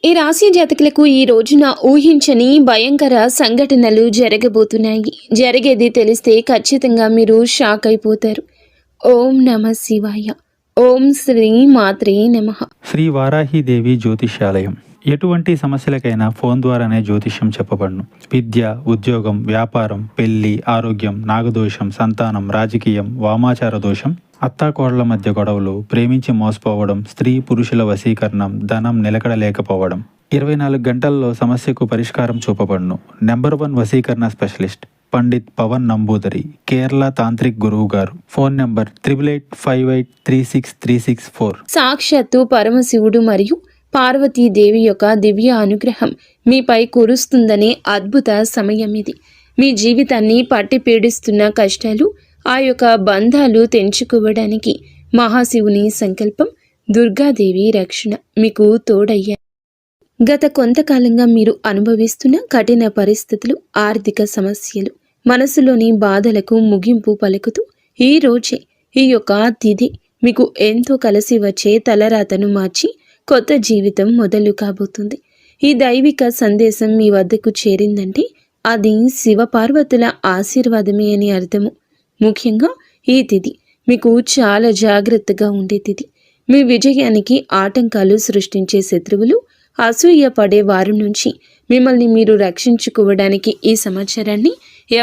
ఈ రాశి జాతకులకు ఈ రోజున ఊహించని భయంకర సంఘటనలు జరగబోతున్నాయి. జరిగేది తెలిస్తే ఖచ్చితంగా మీరు షాక్ అయిపోతారు. ఓం నమ శివాయ. ఓం శ్రీ మాత్రే నమః. శ్రీ వారాహిదేవి జ్యోతిష్యాలయం. ఎటువంటి సమస్యలకైనా ఫోన్ ద్వారానే జ్యోతిష్యం చెప్పబడును. విద్య, ఉద్యోగం, వ్యాపారం, పెళ్లి, ఆరోగ్యం, నాగదోషం, సంతానం, రాజకీయం, వామాచార దోషం, అత్తాకోడళ్ల మధ్య గొడవలు, ప్రేమించి మోసపోవడం, స్త్రీ పురుషుల వశీకరణం, ధనం నిలకడ లేకపోవడం. 24 గంటల్లో సమస్యకు పరిష్కారం చూపబడును. నెంబర్ 1 వశీకరణ స్పెషలిస్ట్ పండిత్ పవన్ నంబూదరి, కేరళ తాంత్రిక్ గురువు గారు. Phone number 8858363634. సాక్షాత్తు పరమశివుడు మరియు పార్వతీదేవి యొక్క దివ్య అనుగ్రహం మీపై కురుస్తుందనే అద్భుత సమయం ఇది. మీ జీవితాన్ని పట్టి పీడిస్తున్న కష్టాలు, ఆ యొక్క బంధాలు తెంచుకోవడానికి మహాశివుని సంకల్పం, దుర్గాదేవి రక్షణ మీకు తోడయ్యాయి. గత కొంతకాలంగా మీరు అనుభవిస్తున్న కఠిన పరిస్థితులు, ఆర్థిక సమస్యలు, మనసులోని బాధలకు ముగింపు పలుకుతూ ఈ రోజే ఈ యొక్క తిథి మీకు ఎంతో కలిసి వచ్చే తలరాతను మార్చి కొత్త జీవితం మొదలు కాబోతుంది. ఈ దైవిక సందేశం మీ వద్దకు చేరిందంటే అది శివపార్వతుల ఆశీర్వాదమే అని అర్థము. ముఖ్యంగా ఈ తిథి మీకు చాలా జాగ్రత్తగా ఉండే తిథి. మీ విజయానికి ఆటంకాలు సృష్టించే శత్రువులు, అసూయ పడే వారి నుంచి మిమ్మల్ని మీరు రక్షించుకోవడానికి ఈ సమాచారాన్ని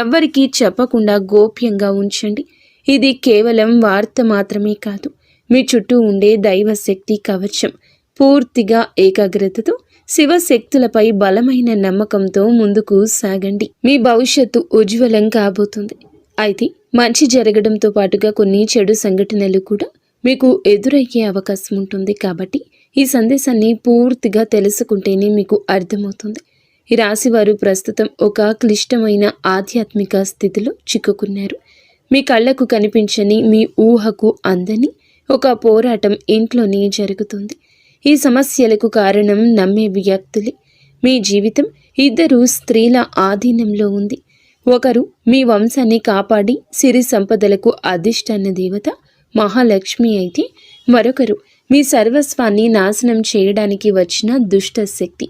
ఎవ్వరికీ చెప్పకుండా గోప్యంగా ఉంచండి. ఇది కేవలం వార్త మాత్రమే కాదు, మీ చుట్టూ ఉండే దైవశక్తి కవచం. పూర్తిగా ఏకాగ్రతతో శివశక్తులపై బలమైన నమ్మకంతో ముందుకు సాగండి. మీ భవిష్యత్తు ఉజ్వలం కాబోతుంది. అయితే మంచి జరగడంతో పాటుగా కొన్ని చెడు సంఘటనలు కూడా మీకు ఎదురయ్యే అవకాశం ఉంటుంది. కాబట్టి ఈ సందేశాన్ని పూర్తిగా తెలుసుకుంటేనే మీకు అర్థమవుతుంది. ఈ రాశివారు ప్రస్తుతం ఒక క్లిష్టమైన ఆధ్యాత్మిక స్థితిలో చిక్కుకున్నారు. మీ కళ్ళకు కనిపించని, మీ ఊహకు అందని ఒక పోరాటం ఇంట్లోనే జరుగుతుంది. ఈ సమస్యలకు కారణం నమ్మే వ్యక్తులే. మీ జీవితం 2 స్త్రీల ఆధీనంలో ఉంది. ఒకరు మీ వంశాన్ని కాపాడి సిరి సంపదలకు అధిష్టాన దేవత మహాలక్ష్మి అయితే, మరొకరు మీ సర్వస్వాన్ని నాశనం చేయడానికి వచ్చిన దుష్ట శక్తి.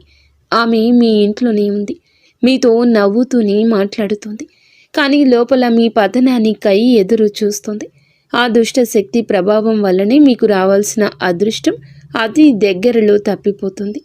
ఆమె మీ ఇంట్లోనే ఉంది, మీతో నవ్వుతూనే మాట్లాడుతుంది, కానీ లోపల మీ పతనానికై ఎదురు చూస్తుంది. ఆ దుష్ట శక్తి ప్రభావం వల్లనే మీకు రావాల్సిన అదృష్టం అతి దగ్గరలో తప్పిపోతుంది.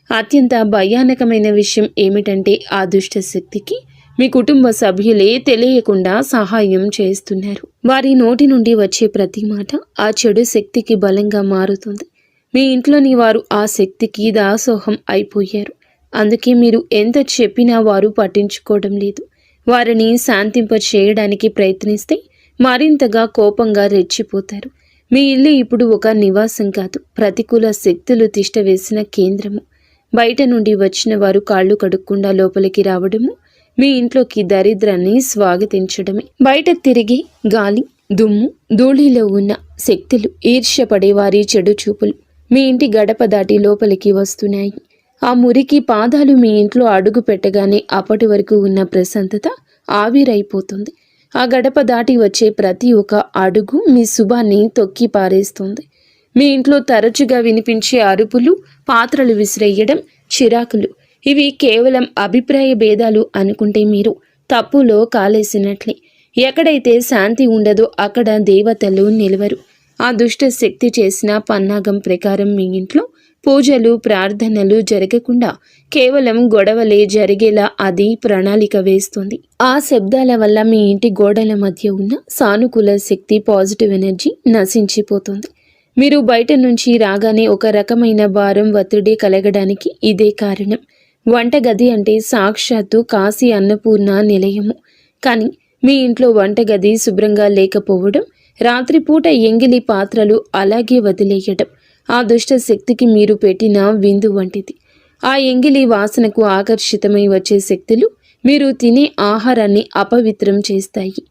అత్యంత భయానకమైన విషయం ఏమిటంటే ఆ దుష్ట శక్తికి మీ కుటుంబ సభ్యులే తెలియకుండా సహాయం చేస్తున్నారు. వారి నోటి నుండి వచ్చే ప్రతి మాట ఆ చెడు శక్తికి బలంగా మారుతుంది. మీ ఇంట్లోని వారు ఆ శక్తికి దాసోహం అయిపోయారు. అందుకే మీరు ఎంత చెప్పినా వారు పట్టించుకోవడం లేదు. వారిని శాంతింప చేయడానికి ప్రయత్నిస్తే మరింతగా కోపంగా రెచ్చిపోతారు. మీ ఇల్లు ఇప్పుడు ఒక నివాసం కాదు, ప్రతికూల శక్తులు తిష్టవేసిన కేంద్రము. బయట నుండి వచ్చిన వారు కాళ్ళు కడుక్కుండా లోపలికి రావడము మీ ఇంట్లోకి దరిద్రాన్ని స్వాగతించడమే. బయట తిరిగి గాలి, దుమ్ము, ధూళిలో ఉన్న శక్తులు, ఈర్ష్యపడే వారి చెడు చూపులు మీ ఇంటి గడప దాటి లోపలికి వస్తున్నాయి. ఆ మురికి పాదాలు మీ ఇంట్లో అడుగు పెట్టగానే అప్పటి వరకు ఉన్న ప్రశాంతత ఆవిరైపోతుంది. ఆ గడప దాటి వచ్చే ప్రతి ఒక్క అడుగు మీ శుభాన్ని తొక్కి పారేస్తుంది. మీ ఇంట్లో తరచుగా వినిపించే అరుపులు, పాత్రలు విసిరేయడం, చిరాకులు, ఇవి కేవలం అభిప్రాయ భేదాలు అనుకుంటే మీరు తప్పులో కాలేసినట్లే. ఎక్కడైతే శాంతి ఉండదో అక్కడ దేవతలు నిలవరు. ఆ దుష్ట శక్తి చేసిన పన్నాగం ప్రకారం మీ ఇంట్లో పూజలు, ప్రార్థనలు జరగకుండా కేవలం గొడవలే జరిగేలా అది ప్రణాళిక వేస్తుంది. ఆ శబ్దాల వల్ల మీ ఇంటి గోడల మధ్య ఉన్న సానుకూల శక్తి, పాజిటివ్ ఎనర్జీ నశించిపోతుంది. మీరు బయట నుంచి రాగానే ఒక రకమైన భారం, ఒత్తిడి కలగడానికి ఇదే కారణం. వంటగది అంటే సాక్షాత్తు కాశీ అన్నపూర్ణ నిలయము. కానీ మీ ఇంట్లో వంటగది శుభ్రంగా లేకపోవడం, రాత్రిపూట ఎంగిలి పాత్రలు అలాగే వదిలేయడం ఆ దుష్ట శక్తికి మీరు పెట్టిన విందు వంటిది. ఆ ఎంగిలి వాసనకు ఆకర్షితమై వచ్చే శక్తులు మీరు తినే ఆహారాన్ని అపవిత్రం చేస్తాయి.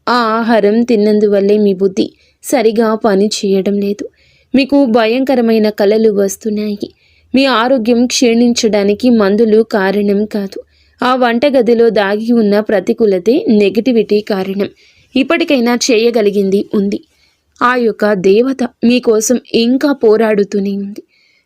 ఆ ఆహారం తిన్నందువల్లే మీ బుద్ధి సరిగా పని చేయడం లేదు. మీకు భయంకరమైన కలలు వస్తున్నాయి. మీ ఆరోగ్యం క్షీణించడానికి మందులు కారణం కాదు. ఆ వంటగదిలో దాగి ఉన్న ప్రతికూలతే, నెగిటివిటీ కారణం. ఇప్పటికైనా చేయగలిగింది ఉంది. ఆ యొక్క దేవత మీకోసం ఇంకా పోరాడుతూనే ఉంది.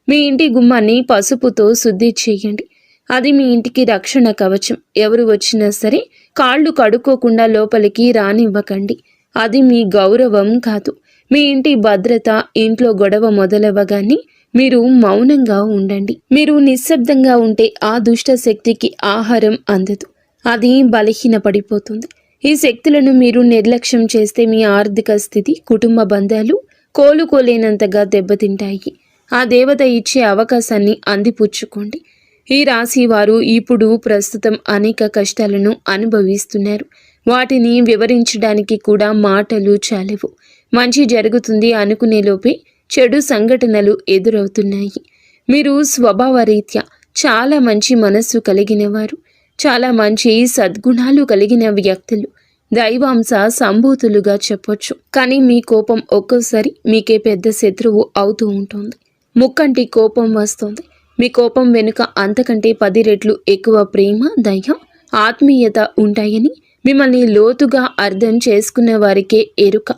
మీ ఇంటి గుమ్మాన్ని పసుపుతో శుద్ధి చేయండి. అది మీ ఇంటికి రక్షణ కవచం. ఎవరు వచ్చినా సరే కాళ్ళు కడుక్కోకుండా లోపలికి రానివ్వకండి. అది మీ గౌరవం కాదు, మీ ఇంటి భద్రత. ఇంట్లో గొడవ మొదలవ్వగానే మీరు మౌనంగా ఉండండి. మీరు నిశ్శబ్దంగా ఉంటే ఆ దుష్ట శక్తికి ఆహారం అందదు, అది బలహీనపడిపోతుంది. ఈ శక్తులను మీరు నిర్లక్ష్యం చేస్తే మీ ఆర్థిక స్థితి, కుటుంబ బంధాలు కోలుకోలేనంతగా దెబ్బతింటాయి. ఆ దేవత ఇచ్చే అవకాశాన్ని అందిపుచ్చుకోండి. ఈ రాశి వారు ఇప్పుడు ప్రస్తుతం అనేక కష్టాలను అనుభవిస్తున్నారు. వాటిని వివరించడానికి కూడా మాటలు చాలవు. మంచి జరుగుతుంది అనుకునేలోపే చెడు సంఘటనలు ఎదురవుతున్నాయి. మీరు స్వభావరీత్యా చాలా మంచి మనస్సు కలిగిన వారు, చాలా మంచి సద్గుణాలు కలిగిన వ్యక్తులు, దైవాంశ సంభూతులుగా చెప్పొచ్చు. కానీ మీ కోపం ఒక్కోసారి మీకే పెద్ద శత్రువు అవుతూ ఉంటుంది. ముక్కంటి కోపం వస్తుంది. మీ కోపం వెనుక అంతకంటే 10 రెట్లు ఎక్కువ ప్రేమ, దయ, ఆత్మీయత ఉంటాయని మిమ్మల్ని లోతుగా అర్థం చేసుకున్న వారికే ఎరుక.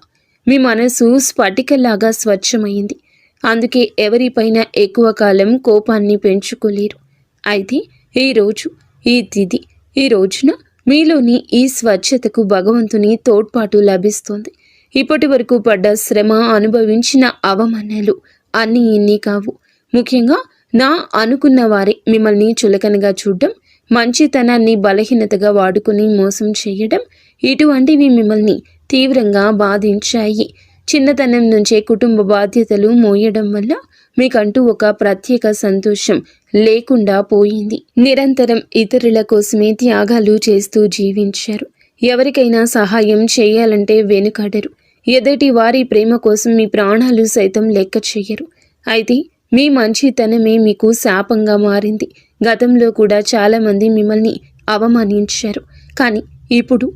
మీ మనసు స్ఫటికలాగా స్వచ్ఛమైంది. అందుకే ఎవరిపైన ఎక్కువ కాలం కోపాన్ని పెంచుకోలేరు. అయితే ఈ తిథి, ఈ రోజున మీలోని ఈ స్వచ్ఛతకు భగవంతుని తోడ్పాటు లభిస్తుంది. ఇప్పటి వరకు పడ్డ శ్రమ, అనుభవించిన అవమానాలు అన్నీ ఇన్ని కావు. ముఖ్యంగా నా అనుకున్న వారే మిమ్మల్ని చులకనగా చూడడం, మంచితనాన్ని బలహీనతగా వాడుకుని మోసం చేయడం, ఇటువంటివి మిమ్మల్ని తీవ్రంగా బాధించాయి. చిన్నతనం నుంచే కుటుంబ బాధ్యతలు మోయడం వల్ల మీకంటూ ఒక ప్రత్యేక సంతోషం లేకుండా పోయింది. నిరంతరం ఇతరుల కోసమే త్యాగాలు చేస్తూ జీవించారు. ఎవరికైనా సహాయం చేయాలంటే వెనుకాడరు. ఎదుటి వారి ప్రేమ కోసం మీ ప్రాణాలు సైతం లెక్క చేయరు. అయితే మీ మంచితనమే మీకు శాపంగా మారింది. గతంలో కూడా చాలామంది మిమ్మల్ని అవమానించారు. కానీ ఇప్పుడు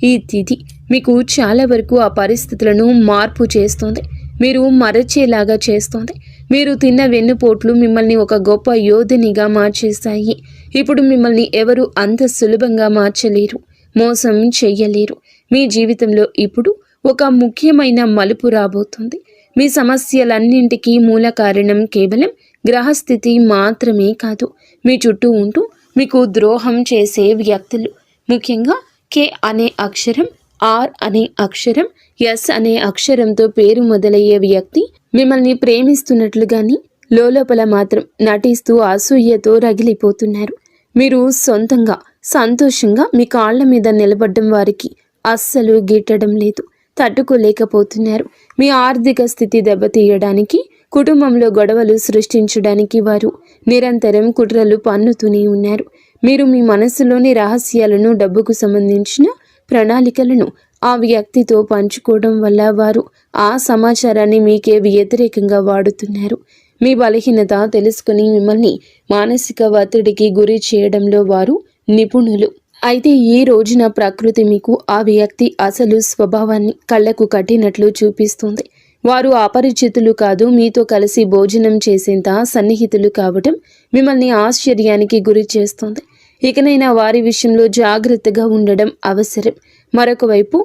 ఈ తిథి మీకు చాలా వరకు ఆ పరిస్థితులను మార్పు చేస్తుంది. మీరు మరచేలాగా చేస్తుంది. మీరు తిన్న వెన్నుపోట్లు మిమ్మల్ని ఒక గొప్ప యోధునిగా మార్చేస్తాయి. ఇప్పుడు మిమ్మల్ని ఎవరు అంత సులభంగా మార్చలేరు, మోసం చెయ్యలేరు. మీ జీవితంలో ఇప్పుడు ఒక ముఖ్యమైన మలుపు రాబోతుంది. మీ సమస్యలన్నింటికీ మూల కారణం కేవలం గ్రహస్థితి మాత్రమే కాదు, మీ చుట్టూ ఉంటూ మీకు ద్రోహం చేసే వ్యక్తులు. ముఖ్యంగా కే అనే అక్షరం, ఆర్ అనే అక్షరం, ఎస్ అనే అక్షరంతో పేరు మొదలయ్యే వ్యక్తి మిమ్మల్ని ప్రేమిస్తున్నట్లుగాని లోపల మాత్రం నటిస్తూ అసూయతో రగిలిపోతున్నారు. మీరు సొంతంగా సంతోషంగా మీ కాళ్ల మీద నిలబడ్డం వారికి అస్సలు గిట్టడం లేదు, తట్టుకోలేకపోతున్నారు. మీ ఆర్థిక స్థితి దెబ్బతీయడానికి, కుటుంబంలో గొడవలు సృష్టించడానికి వారు నిరంతరం కుట్రలు పన్నుతూనే ఉన్నారు. మీరు మీ మనసులోని రహస్యాలను, డబ్బుకు సంబంధించిన ప్రణాళికలను ఆ వ్యక్తితో పంచుకోవడం వల్ల వారు ఆ సమాచారాన్ని మీకే వ్యతిరేకంగా వాడుతున్నారు. మీ బలహీనత తెలుసుకుని మిమ్మల్ని మానసిక ఒత్తిడికి గురి చేయడంలో వారు నిపుణులు. అయితే ఈ రోజున ప్రకృతి మీకు ఆ వ్యక్తి అసలు స్వభావాన్ని కళ్ళకు కట్టినట్లు చూపిస్తుంది. వారు అపరిచితులు కాదు, మీతో కలిసి భోజనం చేసేంత సన్నిహితులు కావడం మిమ్మల్ని ఆశ్చర్యానికి గురి చేస్తుంది. ఇకనైనా వారి విషయంలో జాగ్రత్తగా ఉండడం అవసరం. మరొక వైపు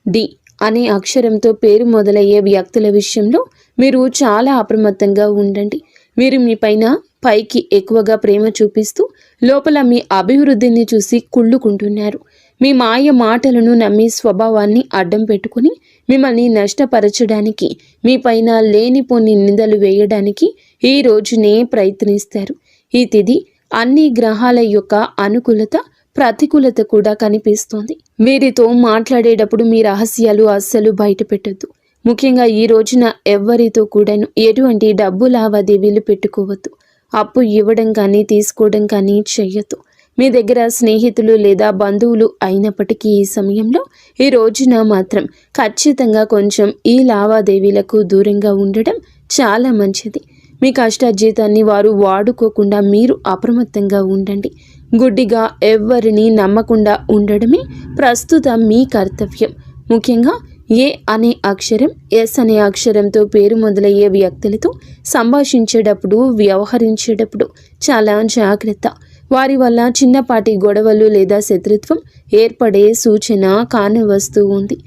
డి అనే అక్షరంతో పేరు మొదలయ్యే వ్యక్తుల విషయంలో మీరు చాలా అప్రమత్తంగా ఉండండి. వీరు మీ పైకి ఎక్కువగా ప్రేమ చూపిస్తూ లోపల మీ అభివృద్ధిని చూసి కుళ్ళుకుంటున్నారు. మీ మాయ మాటలను నమ్మి స్వభావాన్ని అడ్డం పెట్టుకుని మిమ్మల్ని నష్టపరచడానికి, మీ పైన లేనిపోని నిందలు వేయడానికి ఈ రోజునే ప్రయత్నిస్తారు. ఈ తిథి అన్ని గ్రహాల యొక్క అనుకూలత, ప్రతికూలత కూడా కనిపిస్తోంది. వీరితో మాట్లాడేటప్పుడు మీ రహస్యాలు అస్సలు బయట పెట్టొద్దు. ముఖ్యంగా ఈ రోజున ఎవ్వరితో కూడాను ఎటువంటి డబ్బు లావాదేవీలు పెట్టుకోవద్దు. అప్పు ఇవ్వడం కానీ తీసుకోవడం కానీ చెయ్యొద్దు. మీ దగ్గర స్నేహితులు లేదా బంధువులు అయినప్పటికీ ఈ సమయంలో, ఈ రోజున మాత్రం ఖచ్చితంగా కొంచెం ఈ లావాదేవీలకు దూరంగా ఉండడం చాలా మంచిది. మీ కష్టార్జితాన్ని వారు వాడుకోకుండా మీరు అప్రమత్తంగా ఉండండి. గుడ్డిగా ఎవ్వరిని నమ్మకుండా ఉండడమే ప్రస్తుతం మీ కర్తవ్యం. ముఖ్యంగా ఏ అనే అక్షరం, ఎస్ అనే అక్షరంతో పేరు మొదలయ్యే వ్యక్తులతో సంభాషించేటప్పుడు, వ్యవహరించేటప్పుడు చాలా జాగ్రత్త. వారి వల్ల చిన్నపాటి గొడవలు లేదా శత్రుత్వం ఏర్పడే సూచన కానవస్తూ ఉంది.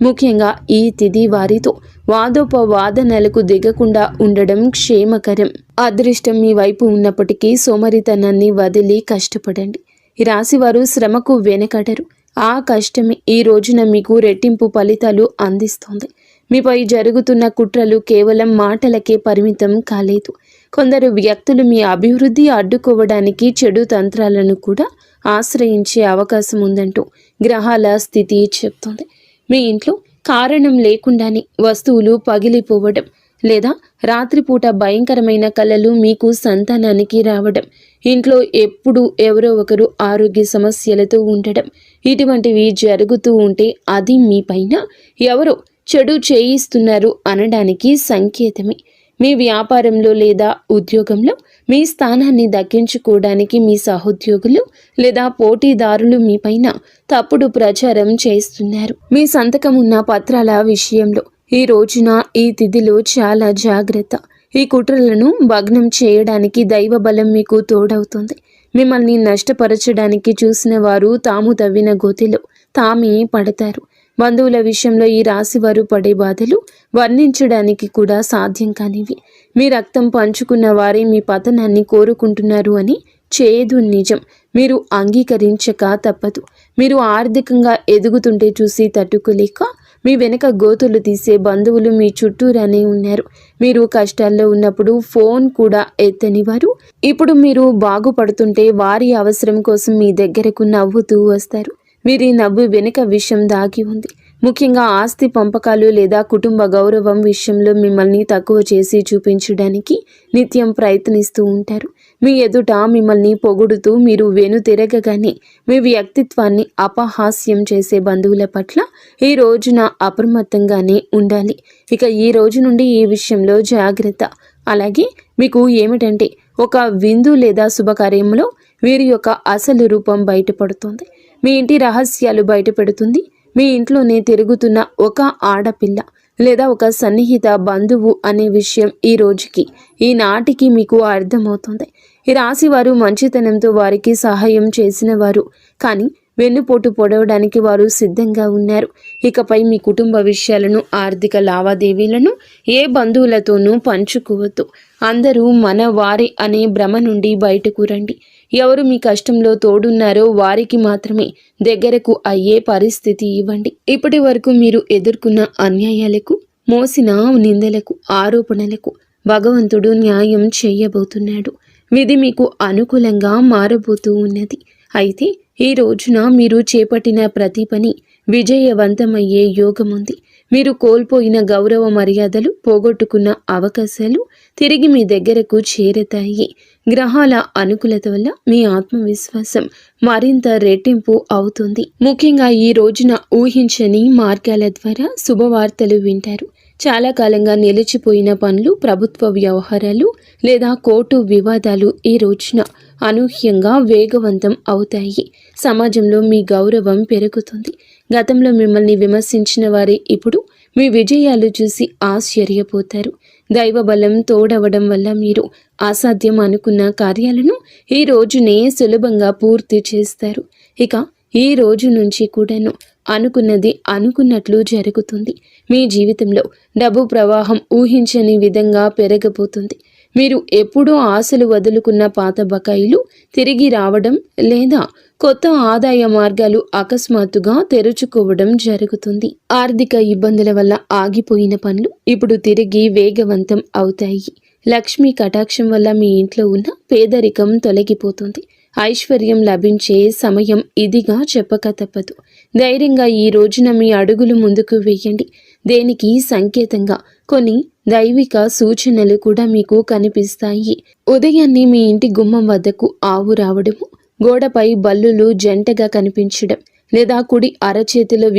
ముఖ్యంగా ఈ తిథి వారితో వాదోపవాదనలకు దిగకుండా ఉండడం క్షేమకరం. అదృష్టం మీ వైపు ఉన్నప్పటికీ సోమరితనాన్ని వదిలి కష్టపడండి. ఈ రాశివారు శ్రమకు వెనకడరు. ఆ కష్టమే ఈ రోజున మీకు రెట్టింపు ఫలితాలు అందిస్తోంది. మీపై జరుగుతున్న కుట్రలు కేవలం మాటలకే పరిమితం కాలేదు. కొందరు వ్యక్తులు మీ అభివృద్ధి అడ్డుకోవడానికి చెడు తంత్రాలను కూడా ఆశ్రయించే అవకాశం ఉందంటూ గ్రహాల స్థితి చెప్తోంది. మీ ఇంట్లో కారణం లేకుండానే వస్తువులు పగిలిపోవడం లేదా రాత్రిపూట భయంకరమైన కలలు మీకు సంతానానికి రావడం, ఇంట్లో ఎప్పుడు ఎవరో ఒకరు ఆరోగ్య సమస్యలతో ఉండడం, ఇటువంటివి జరుగుతూ ఉంటే అది మీ పైన ఎవరో చెడు చేయిస్తున్నారు అనడానికి సంకేతమే. మీ వ్యాపారంలో లేదా ఉద్యోగంలో మీ స్థానాన్ని దక్కించుకోవడానికి మీ సహోద్యోగులు లేదా పోటీదారులు మీ పైన తప్పుడు ప్రచారం చేస్తున్నారు. మీ సంతకం ఉన్న పత్రాల విషయంలో ఈ రోజున ఈ తిథిలో చాలా జాగ్రత్త. ఈ కుట్రలను భగ్నం చేయడానికి దైవ బలం మీకు తోడవుతుంది. మిమ్మల్ని నష్టపరచడానికి చూసిన వారు తాము తవ్విన గోతిలో తామే పడతారు. బంధువుల విషయంలో ఈ రాశివారు పడే బాధలు వర్ణించడానికి కూడా సాధ్యం కానివి. మీ రక్తం పంచుకున్న వారే మీ పతనాన్ని కోరుకుంటున్నారు అని చేదు నిజం. మీరు అంగీకరించక తప్పదు. మీరు ఆర్థికంగా ఎదుగుతుంటే చూసి తట్టుకోలేక మీ వెనక గోతులు తీసే బంధువులు మీ చుట్టూరానే ఉన్నారు. మీరు కష్టాల్లో ఉన్నప్పుడు ఫోన్ కూడా ఎత్తని వారు ఇప్పుడు మీరు బాగుపడుతుంటే వారి అవసరం కోసం మీ దగ్గరకు నవ్వుతూ వస్తారు. వీరి నవ్వు వెనుక విషయం దాగి ఉంది. ముఖ్యంగా ఆస్తి పంపకాలు లేదా కుటుంబ గౌరవం విషయంలో మిమ్మల్ని తక్కువ చేసి చూపించడానికి నిత్యం ప్రయత్నిస్తూ ఉంటారు. మీ ఎదుట మిమ్మల్ని పొగుడుతూ మీరు వెనుతిరగగానే మీ వ్యక్తిత్వాన్ని అపహాస్యం చేసే బంధువుల పట్ల ఈ రోజున అప్రమత్తంగానే ఉండాలి. ఇక ఈ రోజు నుండి ఈ విషయంలో జాగ్రత్త. అలాగే మీకు ఏమిటంటే ఒక విందు లేదా శుభకార్యంలో వీరి యొక్క అసలు రూపం బయటపడుతుంది. మీ ఇంటి రహస్యాలు బయటపెడుతుంది. మీ ఇంట్లోనే తిరుగుతున్న ఒక ఆడపిల్ల లేదా ఒక సన్నిహిత బంధువు అనే విషయం ఈ రోజుకి ఈనాటికి మీకు అర్థమవుతుంది. ఈ రాశి వారు మంచితనంతో వారికి సహాయం చేసిన వారు, కానీ వెన్నుపోటు పొడవడానికి వారు సిద్ధంగా ఉన్నారు. ఇకపై మీ కుటుంబ విషయాలను, ఆర్థిక లావాదేవీలను ఏ బంధువులతోనూ పంచుకోవద్దు. అందరూ మన వారే అనే భ్రమ నుండి బయటకు రండి. ఎవరు మీ కష్టంలో తోడున్నారో వారికి మాత్రమే దగ్గరకు అయ్యే పరిస్థితి ఇవ్వండి. ఇప్పటి వరకు మీరు ఎదుర్కొన్న అన్యాయాలకు, మోసిన నిందలకు, ఆరోపణలకు భగవంతుడు న్యాయం చేయబోతున్నాడు. విధి మీకు అనుకూలంగా మారబోతూ ఉన్నది. అయితే ఈ రోజున మీరు చేపట్టిన ప్రతి పని విజయవంతమయ్యే యోగముంది. మీరు కోల్పోయిన గౌరవ మర్యాదలు, పోగొట్టుకున్న అవకాశాలు తిరిగి మీ దగ్గరకు చేరతాయి. గ్రహాల అనుకూలత వల్ల మీ ఆత్మవిశ్వాసం మరింత రెట్టింపు అవుతుంది. ముఖ్యంగా ఈ రోజున ఊహించని మార్గాల ద్వారా శుభవార్తలు వింటారు. చాలా కాలంగా నిలిచిపోయిన పనులు, ప్రభుత్వ వ్యవహారాలు లేదా కోర్టు వివాదాలు ఈ రోజున అనూహ్యంగా వేగవంతం అవుతాయి. సమాజంలో మీ గౌరవం పెరుగుతుంది. గతంలో మిమ్మల్ని విమర్శించిన వారే ఇప్పుడు మీ విజయాలు చూసి ఆశ్చర్యపోతారు. దైవ బలం తోడవడం వల్ల మీరు అసాధ్యం అనుకున్న కార్యాలను ఈ రోజునే సులభంగా పూర్తి చేస్తారు. ఇక ఈ రోజు నుంచి కూడాను అనుకున్నది అనుకున్నట్లు జరుగుతుంది. మీ జీవితంలో డబ్బు ప్రవాహం ఊహించని విధంగా పెరగబోతుంది. మీరు ఎప్పుడూ ఆశలు వదులుకున్న పాత బకాయిలు తిరిగి రావడం లేదా కొత్త ఆదాయ మార్గాలు అకస్మాత్తుగా తెరుచుకోవడం జరుగుతుంది. ఆర్థిక ఇబ్బందుల వల్ల ఆగిపోయిన పనులు ఇప్పుడు తిరిగి వేగవంతం అవుతాయి. లక్ష్మీ కటాక్షం వల్ల మీ ఇంట్లో ఉన్న పేదరికం తొలగిపోతుంది. ఐశ్వర్యం లభించే సమయం ఇదిగా చెప్పక తప్పదు. ధైర్యంగా ఈ రోజున మీ అడుగులు ముందుకు వేయండి. దేనికి సంకేతంగా కొన్ని దైవిక సూచనలు కూడా మీకు కనిపిస్తాయి. ఉదయాన్నే మీ ఇంటి గుమ్మం వద్దకు ఆవు రావడము, గోడపై బల్లులు జంటగా కనిపించడం లేదా కుడి అరచేతిలో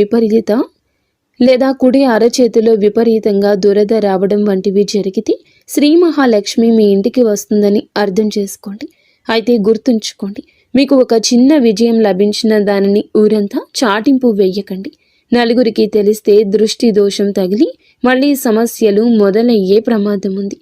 విపరీతంగా దురద రావడం వంటివి జరిగితే శ్రీ మహాలక్ష్మి మీ ఇంటికి వస్తుందని అర్థం చేసుకోండి. అయితే గుర్తుంచుకోండి, మీకు ఒక చిన్న విజయం లభించిన దానిని ఊరంతా చాటింపు వేయకండి. నలుగురికి తెలిస్తే దృష్టి దోషం తగిలి మళ్ళీ సమస్యలు మొదలయ్యే ప్రమాదం ఉంది.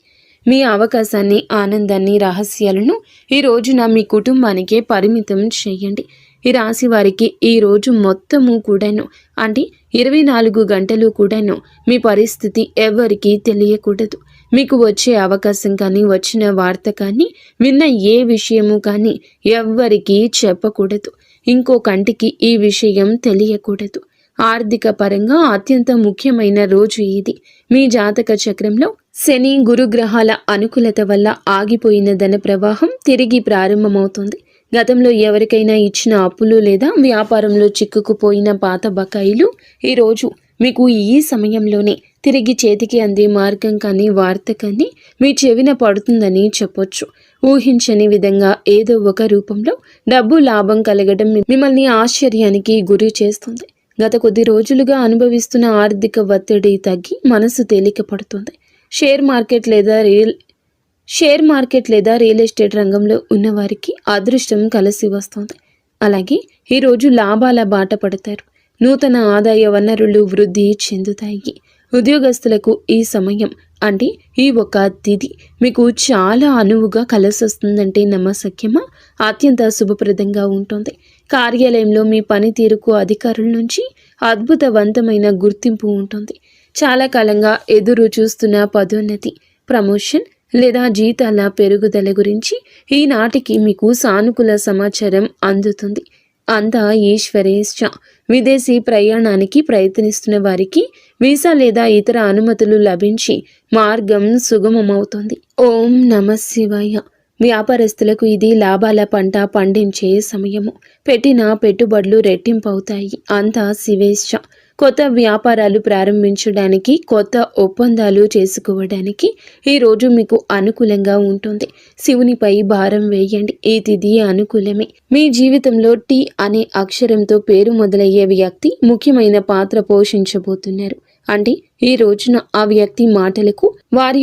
మీ అవకాశాన్ని, ఆనందాన్ని, రహస్యాలను ఈ రోజున మీ కుటుంబానికే పరిమితం చేయండి. ఈ రాశి వారికి ఈ రోజు మొత్తము కూడాను అంటే 24 గంటలు కూడాను మీ పరిస్థితి ఎవరికీ తెలియకూడదు. మీకు వచ్చే అవకాశం కానీ, వచ్చిన వార్త కానీ, విన్న ఏ విషయము కానీ ఎవ్వరికీ చెప్పకూడదు. ఇంకో కంటికి ఈ విషయం తెలియకూడదు. ఆర్థిక పరంగా అత్యంత ముఖ్యమైన రోజు ఇది. మీ జాతక చక్రంలో శని, గురుగ్రహాల అనుకూలత వల్ల ఆగిపోయిన ధన ప్రవాహం తిరిగి ప్రారంభమవుతుంది. గతంలో ఎవరికైనా ఇచ్చిన అప్పులు లేదా వ్యాపారంలో చిక్కుకుపోయిన పాత బకాయిలు ఈరోజు మీకు ఈ సమయంలోనే తిరిగి చేతికి అందే మార్గం కానీ, వార్త కానీ మీ చెవిన పడుతుందని చెప్పొచ్చు. ఊహించని విధంగా ఏదో ఒక రూపంలో డబ్బు లాభం కలగడం మిమ్మల్ని ఆశ్చర్యానికి గురి చేస్తుంది. గత కొద్ది రోజులుగా అనుభవిస్తున్న ఆర్థిక ఒత్తిడి తగ్గి మనసు తేలిక పడుతుంది. షేర్ మార్కెట్ లేదా రియల్ ఎస్టేట్ రంగంలో ఉన్నవారికి అదృష్టం కలిసి వస్తుంది. అలాగే ఈరోజు లాభాల బాట పడతారు. నూతన ఆదాయ వనరులు వృద్ధి చెందుతాయి. ఉద్యోగస్తులకు ఈ సమయం అంటే ఈ ఒక తిథి మీకు చాలా అనువుగా కలిసొస్తుందంటే నమ్మశక్యమా? అత్యంత శుభప్రదంగా ఉంటుంది. కార్యాలయంలో మీ పనితీరుకు అధికారుల నుంచి అద్భుతవంతమైన గుర్తింపు ఉంటుంది. చాలా కాలంగా ఎదురు చూస్తున్న పదోన్నతి, ప్రమోషన్ లేదా జీతాల పెరుగుదల గురించి ఈనాటికి మీకు సానుకూల సమాచారం అందుతుంది. అంతా ఈశ్వరేచ్ఛ. విదేశీ ప్రయాణానికి ప్రయత్నిస్తున్న వారికి వీసా లేదా ఇతర అనుమతులు లభించి మార్గం సుగమమవుతుంది. ఓం నమ శివాయ. వ్యాపారస్తులకు ఇది లాభాల పంట పండించే సమయము. పెట్టిన పెట్టుబడులు రెట్టింపవుతాయి. అంతా శివేచ్ఛ. కొత్త వ్యాపారాలు ప్రారంభించడానికి, కొత్త ఒప్పందాలు చేసుకోవడానికి ఈరోజు మీకు అనుకూలంగా ఉంటుంది. శివునిపై భారం వేయండి. ఈ తిథి అనుకూలమే. మీ జీవితంలో టీ అనే అక్షరంతో పేరు మొదలయ్యే వ్యక్తి ముఖ్యమైన పాత్ర పోషించబోతున్నారు. అంటే ఈ రోజున ఆ వ్యక్తి మాటలకు, వారి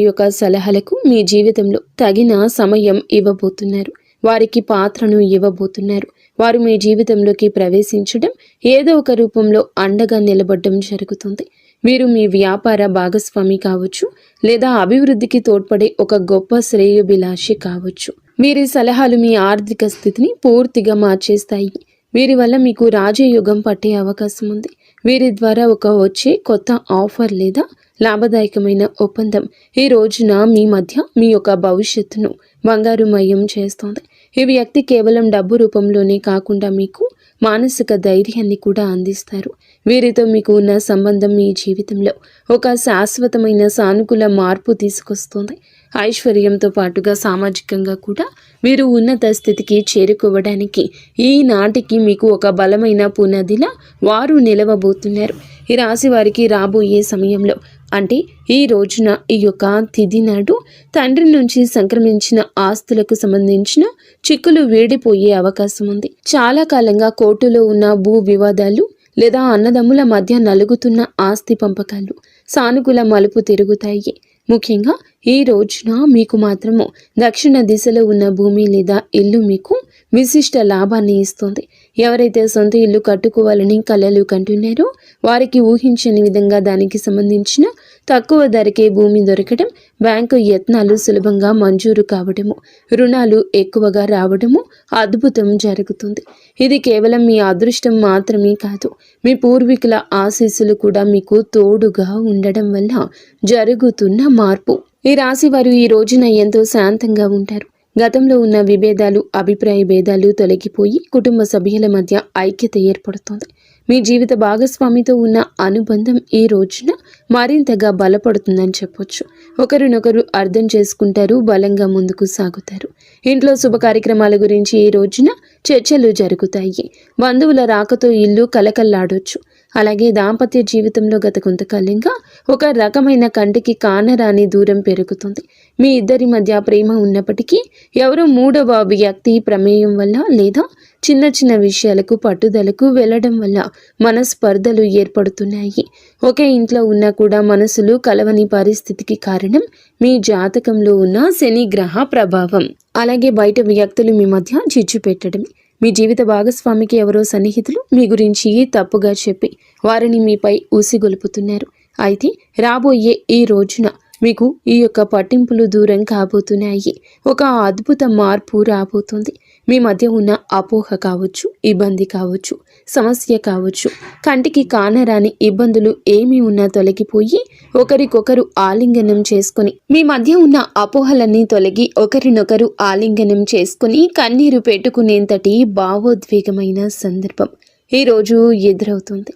యొక్క సలహాలకు మీ జీవితంలో తగిన సమయం ఇవ్వబోతున్నారు. వారికి పాత్రను ఇవ్వబోతున్నారు. వారు మీ జీవితంలోకి ప్రవేశించడం, ఏదో ఒక రూపంలో అండగా నిలబడడం జరుగుతుంది. మీరు మీ వ్యాపార భాగస్వామి కావచ్చు, లేదా అభివృద్ధికి తోడ్పడే ఒక గొప్ప శ్రేయోభిలాషి కావచ్చు. వీరి సలహాలు మీ ఆర్థిక స్థితిని పూర్తిగా మార్చేస్తాయి. వీరి వల్ల మీకు రాజయోగం పట్టే అవకాశం ఉంది. వీరి ద్వారా వచ్చే కొత్త ఆఫర్ లేదా లాభదాయకమైన ఒప్పందం ఈ రోజున మీ మధ్య మీ యొక్క భవిష్యత్తును బంగారుమయం చేస్తోంది. ఈ వ్యక్తి కేవలం డబ్బు రూపంలోనే కాకుండా మీకు మానసిక ధైర్యాన్ని కూడా అందిస్తారు. వీరితో మీకు ఉన్న సంబంధం మీ జీవితంలో ఒక శాశ్వతమైన సానుకూల మార్పు తీసుకొస్తుంది. ఐశ్వర్యంతో పాటుగా సామాజికంగా కూడా వీరు ఉన్నత స్థితికి చేరుకోవడానికి ఈనాటికి మీకు ఒక బలమైన పునాదిలా వారు నిలవబోతున్నారు. ఈ రాశి వారికి రాబోయే సమయంలో అంటే ఈ రోజున ఈ యొక్క తిథి నాడు తండ్రి నుంచి సంక్రమించిన ఆస్తులకు సంబంధించిన చిక్కులు వీడిపోయే అవకాశం ఉంది. చాలా కాలంగా కోర్టులో ఉన్న భూ వివాదాలు లేదా అన్నదమ్ముల మధ్య నలుగుతున్న ఆస్తి పంపకాలు సానుకూల మలుపు తిరుగుతాయి. ముఖ్యంగా ఈ రోజున మీకు మాత్రము దక్షిణ దిశలో ఉన్న భూమి లేదా ఇల్లు మీకు విశిష్ట లాభాన్ని ఇస్తుంది. ఎవరైతే సొంత ఇల్లు కట్టుకోవాలని కలలు కంటున్నారో వారికి ఊహించని విధంగా దానికి సంబంధించిన తక్కువ ధరకే భూమి దొరకడం, బ్యాంకు యత్నాలు సులభంగా మంజూరు కావడము, రుణాలు ఎక్కువగా రావడము అద్భుతం జరుగుతుంది. ఇది కేవలం మీ అదృష్టం మాత్రమే కాదు, మీ పూర్వీకుల ఆశీస్సులు కూడా మీకు తోడుగా ఉండడం వల్ల జరుగుతున్న మార్పు. ఈ రాశి వారు ఈ రోజున ఎంతో శాంతంగా ఉంటారు. గతంలో ఉన్న విభేదాలు, అభిప్రాయ భేదాలు తొలగిపోయి కుటుంబ సభ్యుల మధ్య ఐక్యత ఏర్పడుతోంది. మీ జీవిత భాగస్వామితో ఉన్న అనుబంధం ఈ రోజున మరింతగా బలపడుతుందని చెప్పొచ్చు. ఒకరినొకరు అర్థం చేసుకుంటారు, బలంగా ముందుకు సాగుతారు. ఇంట్లో శుభ కార్యక్రమాల గురించి ఈ రోజున చర్చలు జరుగుతాయి. బంధువుల రాకతో ఇల్లు కలకల్లాడొచ్చు. అలాగే దాంపత్య జీవితంలో గత కొంతకాలంగా ఒక రకమైన కంటికి కానరాని దూరం పెరుగుతుంది. మీ ఇద్దరి మధ్య ప్రేమ ఉన్నప్పటికీ ఎవరో మూడవ వ్యక్తి ప్రమేయం వల్ల లేదా చిన్న చిన్న విషయాలకు పట్టుదలకు వెళ్ళడం వల్ల మనస్పర్ధలు ఏర్పడుతున్నాయి. ఒకే ఇంట్లో ఉన్నా కూడా మనసులు కలవని పరిస్థితికి కారణం మీ జాతకంలో ఉన్న శని గ్రహ ప్రభావం. అలాగే బయట వ్యక్తులు మీ మధ్య చిచ్చు పెట్టడమే. మీ జీవిత భాగస్వామికి ఎవరో సన్నిహితులు మీ గురించి తప్పుగా చెప్పి వారిని మీపై ఊసిగొలుపుతున్నారు. అయితే రాబోయే ఈ రోజున మీకు ఈ యొక్క పట్టింపులు దూరం కాబోతున్నాయి. ఒక అద్భుత మార్పు రాబోతుంది. మీ మధ్య ఉన్న అపోహ కావచ్చు, ఇబ్బంది కావచ్చు, సమస్య కావచ్చు, కంటికి కానరాని ఇబ్బందులు ఏమీ ఉన్నా తొలగిపోయి ఒకరికొకరు ఆలింగనం చేసుకుని మీ మధ్య ఉన్న అపోహలన్నీ తొలగి ఒకరినొకరు ఆలింగనం చేసుకుని కన్నీరు పెట్టుకునేంతటి భావోద్వేగమైన సందర్భం ఈరోజు ఎదురవుతుంది.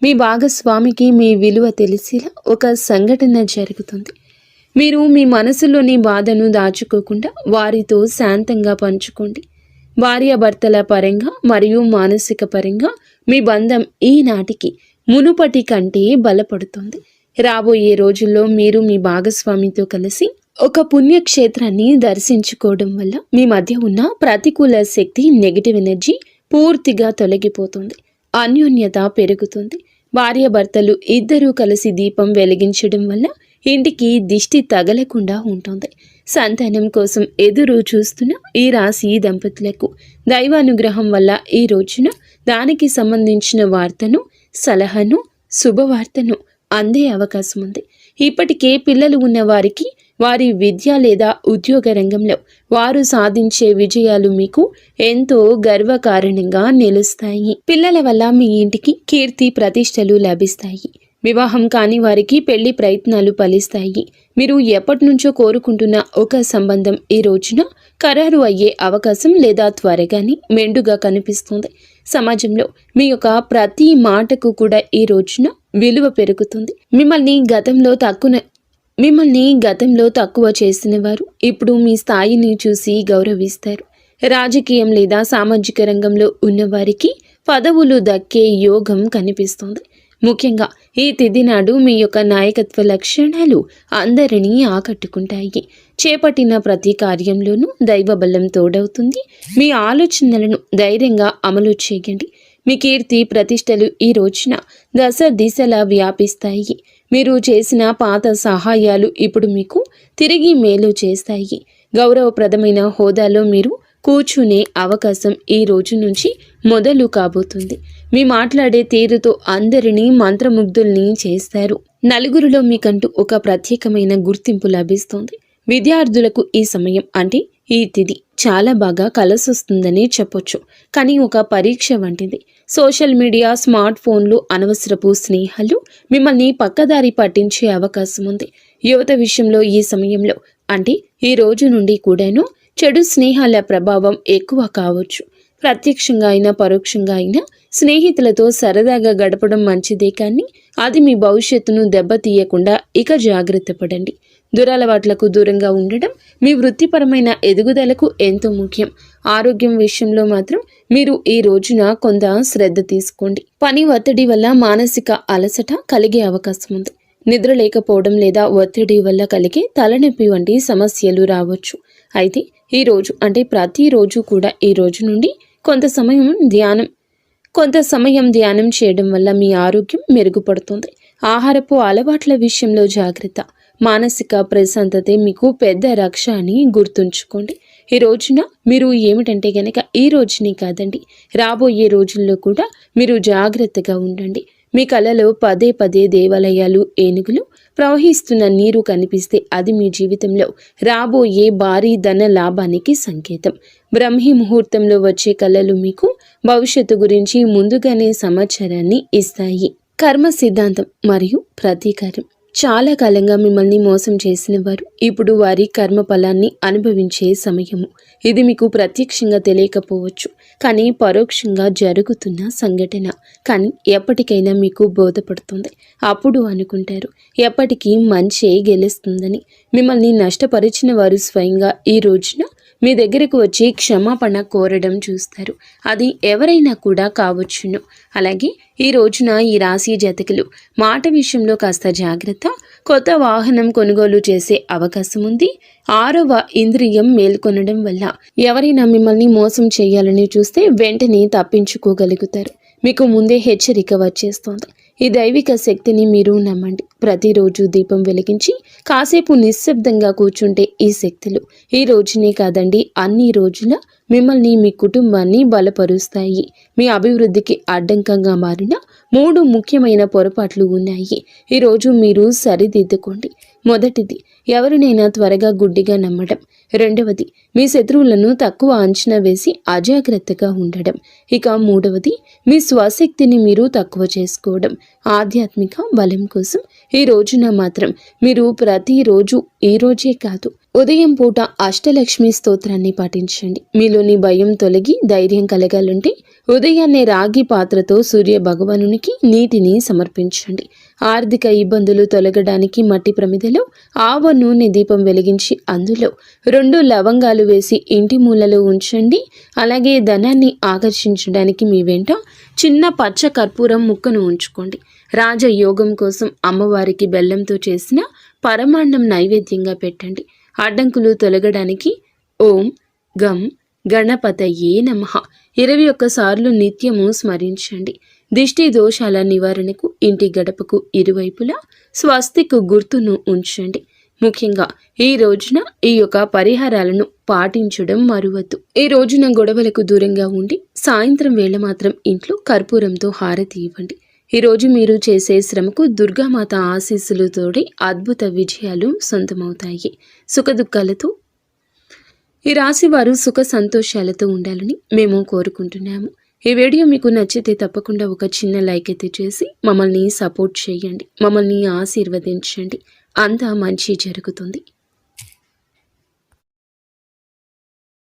మీ భాగస్వామికి మీ విలువ తెలిసేలా ఒక సంఘటన జరుగుతుంది. మీరు మీ మనసులోని బాధను దాచుకోకుండా వారితో శాంతంగా పంచుకోండి. భార్యాభర్తల పరంగా మరియు మానసిక పరంగా మీ బంధం ఈనాటికి మునుపటి కంటే బలపడుతుంది. రాబోయే రోజుల్లో మీరు మీ భాగస్వామితో కలిసి ఒక పుణ్యక్షేత్రాన్ని దర్శించుకోవడం వల్ల మీ మధ్య ఉన్న ప్రతికూల శక్తి, నెగిటివ్ ఎనర్జీ పూర్తిగా తొలగిపోతుంది. అన్యోన్యత పెరుగుతుంది. భార్యాభర్తలు ఇద్దరూ కలిసి దీపం వెలిగించడం వల్ల ఇంటికి దిష్టి తగలకుండా ఉంటుంది. సంతానం కోసం ఎదురు చూస్తున్న ఈ రాశి దంపతులకు దైవానుగ్రహం వల్ల ఈ రోజున దానికి సంబంధించిన వార్తను, సలహాను, శుభవార్తను అందే అవకాశం ఉంది. ఇప్పటికే పిల్లలు ఉన్న వారికి వారి విద్య లేదా ఉద్యోగ రంగంలో వారు సాధించే విజయాలు మీకు ఎంతో గర్వకారణంగా నిలుస్తాయి. పిల్లల వల్ల మీ ఇంటికి కీర్తి ప్రతిష్టలు లభిస్తాయి. వివాహం కాని వారికి పెళ్లి ప్రయత్నాలు ఫలిస్తాయి. మీరు ఎప్పటి నుంచో కోరుకుంటున్న ఒక సంబంధం ఈ రోజున ఖరారు అయ్యే అవకాశం లేదా త్వరగానే మెండుగా కనిపిస్తుంది. సమాజంలో మీ యొక్క ప్రతి మాటకు కూడా ఈ రోజున విలువ పెరుగుతుంది. మిమ్మల్ని గతంలో తక్కువ చేసిన వారు ఇప్పుడు మీ స్థాయిని చూసి గౌరవిస్తారు. రాజకీయం లేదా సామాజిక రంగంలో ఉన్నవారికి పదవులు దక్కే యోగం కనిపిస్తుంది. ముఖ్యంగా ఈ తిథి నాడు మీ యొక్క నాయకత్వ లక్షణాలు అందరినీ ఆకట్టుకుంటాయి. చేపట్టిన ప్రతి కార్యంలోనూ దైవబలం తోడవుతుంది. మీ ఆలోచనలను ధైర్యంగా అమలు చేయండి. మీ కీర్తి ప్రతిష్టలు ఈ రోజున దశ దిశలా వ్యాపిస్తాయి. మీరు చేసిన పాత సహాయాలు ఇప్పుడు మీకు తిరిగి మేలు చేస్తాయి. గౌరవప్రదమైన హోదాలో మీరు కూర్చునే అవకాశం ఈ రోజు నుంచి మొదలు కాబోతుంది. మీ మాట్లాడే తీరుతో అందరినీ మంత్రముగ్ధుల్ని చేస్తారు. నలుగురిలో మీకంటూ ఒక ప్రత్యేకమైన గుర్తింపు లభిస్తుంది. విద్యార్థులకు ఈ సమయం అంటే ఈ తిథి చాలా బాగా కలిసొస్తుందని చెప్పొచ్చు. కానీ ఒక పరీక్ష వంటిది. సోషల్ మీడియా, స్మార్ట్ ఫోన్లు, అనవసరపు స్నేహాలు మిమ్మల్ని పక్కదారి పట్టించే అవకాశం ఉంది. యువత విషయంలో ఈ సమయంలో అంటే ఈ రోజు నుండి కూడాను చెడు స్నేహాల ప్రభావం ఎక్కువ కావచ్చు. ప్రత్యక్షంగా అయినా పరోక్షంగా అయినా స్నేహితులతో సరదాగా గడపడం మంచిదే, కానీ అది మీ భవిష్యత్తును దెబ్బతీయకుండా ఇక జాగ్రత్త పడండి. దురలవాట్లకు దూరంగా ఉండడం మీ వృత్తిపరమైన ఎదుగుదలకు ఎంతో ముఖ్యం. ఆరోగ్యం విషయంలో మాత్రం మీరు ఈ రోజున కొంత శ్రద్ధ తీసుకోండి. పని ఒత్తిడి వల్ల మానసిక అలసట కలిగే అవకాశం ఉంది. నిద్ర లేకపోవడం లేదా ఒత్తిడి వల్ల కలిగే తలనొప్పి వంటి సమస్యలు రావచ్చు. అయితే ఈ రోజు అంటే ప్రతిరోజు కూడా ఈ రోజు నుండి కొంత సమయం ధ్యానం చేయడం వల్ల మీ ఆరోగ్యం మెరుగుపడుతుంది. ఆహారపు అలవాట్ల విషయంలో జాగ్రత్త. మానసిక ప్రశాంతతే మీకు పెద్ద రక్ష అని గుర్తుంచుకోండి. ఈ రోజున మీరు ఏమిటంటే గనక ఈ రోజుని కాదండి, రాబోయే రోజుల్లో కూడా మీరు జాగ్రత్తగా ఉండండి. మీ కలలో పదే పదే దేవాలయాలు, ఏనుగులు, ప్రవహిస్తున్న నీరు కనిపిస్తే అది మీ జీవితంలో రాబోయే భారీ ధన లాభానికి సంకేతం. బ్రహ్మీ ముహూర్తంలో వచ్చే కళలు మీకు భవిష్యత్తు గురించి ముందుగానే సమాచారాన్ని ఇస్తాయి. కర్మ సిద్ధాంతం మరియు ప్రతీకారం. చాలా కాలంగా మిమ్మల్ని మోసం చేసిన వారు ఇప్పుడు వారి కర్మ ఫలాన్ని అనుభవించే సమయము. ఇది మీకు ప్రత్యక్షంగా తెలియకపోవచ్చు, కానీ పరోక్షంగా జరుగుతున్న సంఘటన. కానీ ఎప్పటికైనా మీకు బోధపడుతుంది. అప్పుడు అనుకుంటారు ఎప్పటికీ మంచే గెలుస్తుందని. మిమ్మల్ని నష్టపరిచిన వారు స్వయంగా ఈ రోజున మీ దగ్గరకు వచ్చి క్షమాపణ కోరడం చూస్తారు. అది ఎవరైనా కూడా కావచ్చును. అలాగే ఈ రోజున ఈ రాశి జాతకులు మాట విషయంలో కాస్త జాగ్రత్త. కొత్త వాహనం కొనుగోలు చేసే అవకాశం ఉంది. 6వ ఇంద్రియం మేల్కొనడం వల్ల ఎవరైనా మిమ్మల్ని మోసం చేయాలని చూస్తే వెంటనే తప్పించుకోగలుగుతారు. మీకు ముందే హెచ్చరిక వచ్చేస్తోంది. ఈ దైవిక శక్తిని మీరు నమ్మండి. ప్రతిరోజు దీపం వెలిగించి కాసేపు నిశ్శబ్దంగా కూర్చుంటే ఈ శక్తులు ఈ రోజునే కాదండి, అన్ని రోజుల మిమ్మల్ని, మీ కుటుంబాన్ని బలపరుస్తాయి. మీ అభివృద్ధికి అడ్డంకంగా మారిన 3 ముఖ్యమైన పొరపాట్లు ఉన్నాయి. ఈరోజు మీరు సరిదిద్దుకోండి. మొదటిది, ఎవరినైనా త్వరగా గుడ్డిగా నమ్మడం. రెండవది, మీ శత్రువులను తక్కువ అంచనా వేసి అజాగ్రత్తగా ఉండడం. ఇక మూడవది, మీ స్వశక్తిని మీరు తక్కువ చేసుకోవడం. ఆధ్యాత్మిక బలం కోసం ఈ రోజున మాత్రం మీరు ప్రతిరోజు, ఈ రోజే కాదు, ఉదయం పూట అష్టలక్ష్మి స్తోత్రాన్ని పాటించండి. మీలోని భయం తొలగి ధైర్యం కలగాలంటే ఉదయాన్నే రాగి పాత్రతో సూర్య భగవానునికి నీటిని సమర్పించండి. ఆర్థిక ఇబ్బందులు తొలగడానికి మట్టి ప్రమిదలో ఆవ నూనె దీపం వెలిగించి అందులో 2 లవంగాలు వేసి ఇంటి మూలలో ఉంచండి. అలాగే ధనాన్ని ఆకర్షించడానికి మీ వెంట చిన్న పచ్చ కర్పూరం ముక్కను ఉంచుకోండి. రాజయోగం కోసం అమ్మవారికి బెల్లంతో చేసిన పరమాన్నం నైవేద్యంగా పెట్టండి. అడ్డంకులు తొలగడానికి ఓం గం గణపతయే నమః 21 సార్లు నిత్యము స్మరించండి. దిష్టి దోషాల నివారణకు ఇంటి గడపకు ఇరువైపులా స్వస్తిక్ గుర్తును ఉంచండి. ముఖ్యంగా ఈ రోజున ఈ యొక్క పరిహారాలను పాటించడం మరువద్దు. ఈ రోజున గొడవలకు దూరంగా ఉండి సాయంత్రం వేళ మాత్రం ఇంట్లో కర్పూరంతో హారతి ఇవ్వండి. ఈ రోజు మీరు చేసే శ్రమకు దుర్గామాత ఆశీస్సులు తోడి అద్భుత విజయాలు సొంతమవుతాయి. సుఖదుఖాలతో ఈ రాశి వారు సుఖ సంతోషాలతో ఉండాలని మేము కోరుకుంటున్నాము. ఈ వీడియో మీకు నచ్చితే తప్పకుండా ఒక చిన్న లైక్ అయితే చేసి మమ్మల్ని సపోర్ట్ చేయండి. మమ్మల్ని ఆశీర్వదించండి. అంతా మంచి జరుగుతుంది.